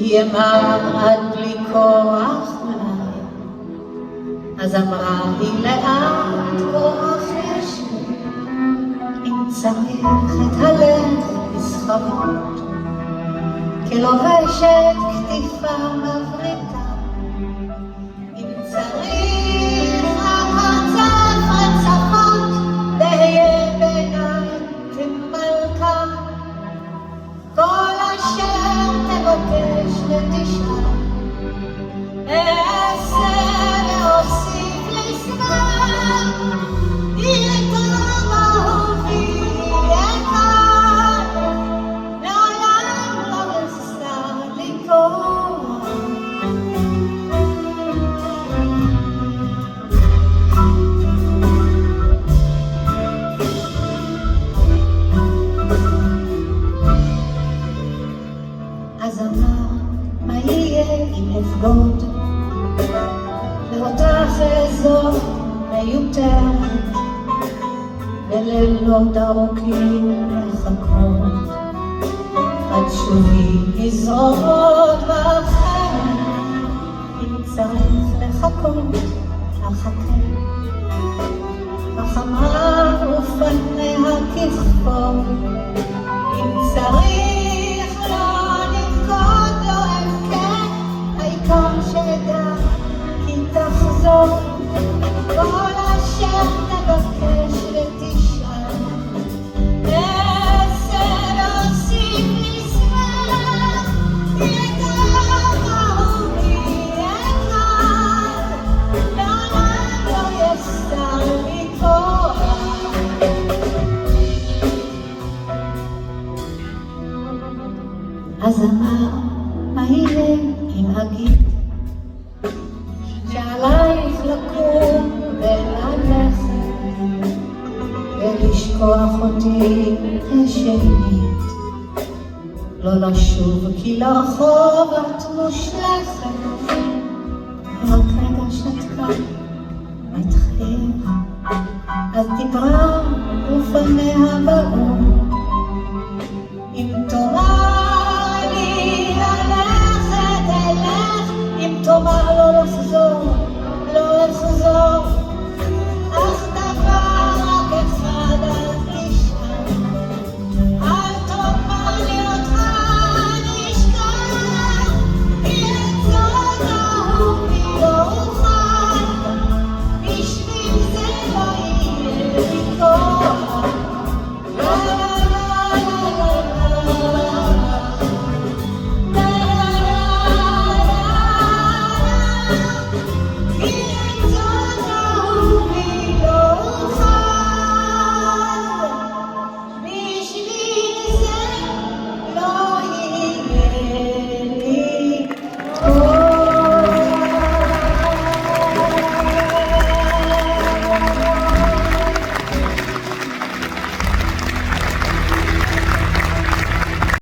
ימר עד בלי כוח אולי, אז אמרה היא לאט כוח יש לי, אם צריך את הלב לסחבות, כלובשת כתיפה מבריתה, אם צריך הקוצף רצפות, תהיה בעיניי כמלכה, כל אשר תבקש ותשאל, אעשה ואוסיף לשמח, יהיה טוב אהובי יקר, לעולם לא יחסר לי כוח. אז אמר, מה יהיה אם אבגוד, ואותך אזור מיותרת, בלילות ארוכים לחכות, עד שובי לזרות באחרת, אם צריך לחכות, אחכה. החמה ופניה ככפור, אם צריך לא נבכות לא אבכה, העיקר שדע כי תחזור, כל אשר תבקש ותשאל, אעשה להוסיף לשמח, יהיה טוב אהובי יקר, לעולם לא יחסר לי כוח. אז אמר, מה יהיה אם אגיד שעלייך לקום וללכת ולשכוח אותי כשנית, לא לשוב כי לרחוב את מושלכת, רק רגע שתקה מתחיל, אז דיברה ופניה באור, אם תאמר לי ללכת אלך, אם תאמר לא לחזור לא אחזור.